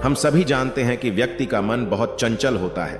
हम सभी जानते हैं कि व्यक्ति का मन बहुत चंचल होता है।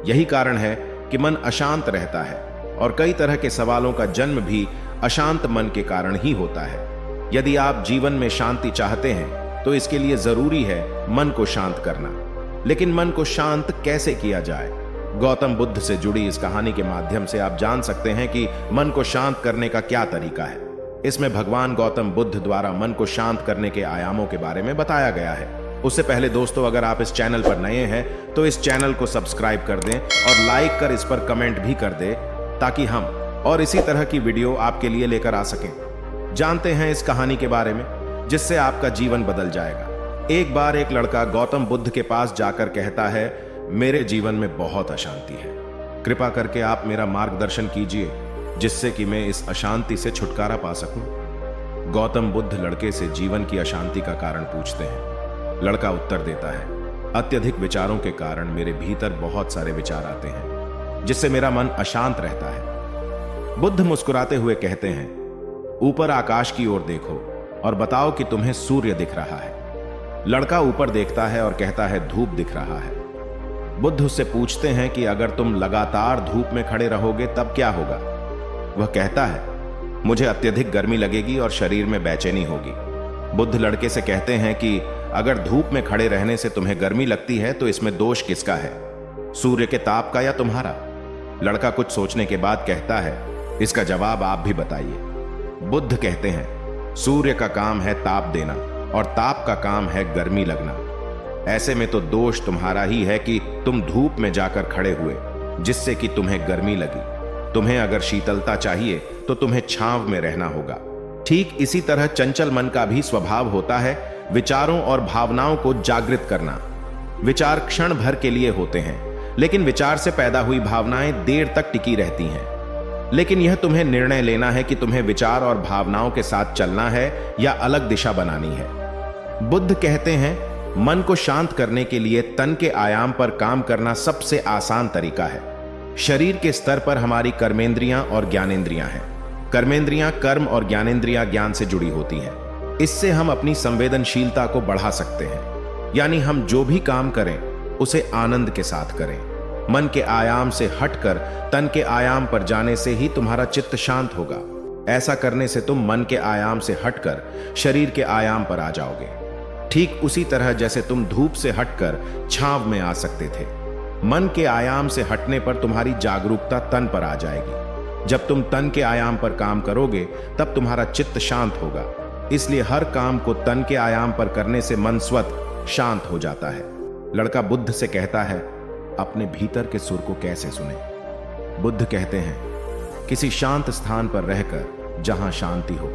यही कारण है कि मन अशांत रहता है और कई तरह के सवालों का जन्म भी अशांत मन के कारण ही होता है। यदि आप जीवन में शांति चाहते हैं तो इसके लिए जरूरी है मन को शांत करना। लेकिन मन को शांत कैसे किया जाए? गौतम बुद्ध से जुड़ी इस कहानी के माध्यम से आप जान सकते हैं कि मन को शांत करने का क्या तरीका है। इसमें भगवान गौतम बुद्ध द्वारा मन को शांत करने के आयामों के बारे में बताया गया है। उससे पहले दोस्तों, अगर आप इस चैनल पर नए हैं तो इस चैनल को सब्सक्राइब कर दें और लाइक कर इस पर कमेंट भी कर दें, ताकि हम और इसी तरह की वीडियो आपके लिए लेकर आ सकें। जानते हैं इस कहानी के बारे में, जिससे आपका जीवन बदल जाएगा। एक बार एक लड़का गौतम बुद्ध के पास जाकर कहता है, मेरे जीवन में बहुत अशांति है, कृपा करके आप मेरा मार्गदर्शन कीजिए जिससे कि मैं इस अशांति से छुटकारा पा सकूं। गौतम बुद्ध लड़के से जीवन की अशांति का कारण पूछते हैं। लड़का उत्तर देता है, अत्यधिक विचारों के कारण मेरे भीतर बहुत सारे विचार आते हैं, जिससे मेरा मन अशांत रहता है। बुद्ध मुस्कुराते हुए कहते हैं, ऊपर आकाश की ओर देखो और बताओ कि तुम्हें सूर्य दिख रहा है। लड़का ऊपर देखता है और कहता है, धूप दिख रहा है। बुद्ध उससे पूछते हैं कि अगर तुम लगातार धूप में खड़े रहोगे तब क्या होगा? वह कहता है, मुझे अत्यधिक गर्मी लगेगी और शरीर में बेचैनी होगी। बुद्ध लड़के से कहते हैं कि अगर धूप में खड़े रहने से तुम्हें गर्मी लगती है तो इसमें दोष किसका है, सूर्य के ताप का या तुम्हारा? लड़का कुछ सोचने के बाद कहता है, इसका जवाब आप भी बताइए। बुद्ध कहते हैं, सूर्य का काम है ताप देना और ताप का काम है गर्मी लगना। ऐसे में तो दोष तुम्हारा ही है कि तुम धूप में जाकर खड़े हुए, जिससे कि तुम्हें गर्मी लगी। तुम्हें अगर शीतलता चाहिए तो तुम्हें छांव में रहना होगा। ठीक इसी तरह चंचल मन का भी स्वभाव होता है विचारों और भावनाओं को जागृत करना। विचार क्षण भर के लिए होते हैं, लेकिन विचार से पैदा हुई भावनाएं देर तक टिकी रहती हैं। लेकिन यह तुम्हें निर्णय लेना है कि तुम्हें विचार और भावनाओं के साथ चलना है या अलग दिशा बनानी है। बुद्ध कहते हैं, मन को शांत करने के लिए तन के आयाम पर काम करना सबसे आसान तरीका है। शरीर के स्तर पर हमारी कर्मेंद्रियां और ज्ञानेंद्रियां हैं। कर्मेंद्रियां कर्म और ज्ञानेंद्रियां ज्ञान से जुड़ी होती हैं। इससे हम अपनी संवेदनशीलता को बढ़ा सकते हैं, यानी हम जो भी काम करें उसे आनंद के साथ करें। मन के आयाम से हटकर तन के आयाम पर जाने से ही तुम्हारा चित्त शांत होगा। ऐसा करने से तुम मन के आयाम से हटकर शरीर के आयाम पर आ जाओगे, ठीक उसी तरह जैसे तुम धूप से हटकर छांव में आ सकते थे। मन के आयाम से हटने पर तुम्हारी जागरूकता तन पर आ जाएगी। जब तुम तन के आयाम पर काम करोगे तब तुम्हारा चित्त शांत होगा। इसलिए हर काम को तन के आयाम पर करने से मन स्वतः शांत हो जाता है। लड़का बुद्ध से कहता है, अपने भीतर के सुर को कैसे सुने? बुद्ध कहते हैं, किसी शांत स्थान पर रहकर जहां शांति हो,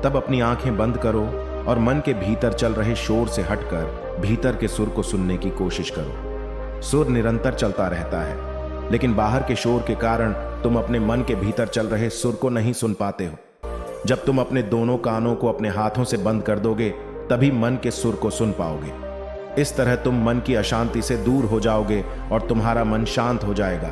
तब अपनी आंखें बंद करो और मन के भीतर चल रहे शोर से हटकर भीतर के सुर को सुनने की कोशिश करो। सुर निरंतर चलता रहता है, लेकिन बाहर के शोर के कारण तुम अपने मन के भीतर चल रहे सुर को नहीं सुन पाते हो। जब तुम अपने दोनों कानों को अपने हाथों से बंद कर दोगे, तभी मन के सुर को सुन पाओगे। इस तरह तुम मन की अशांति से दूर हो जाओगे और तुम्हारा मन शांत हो जाएगा।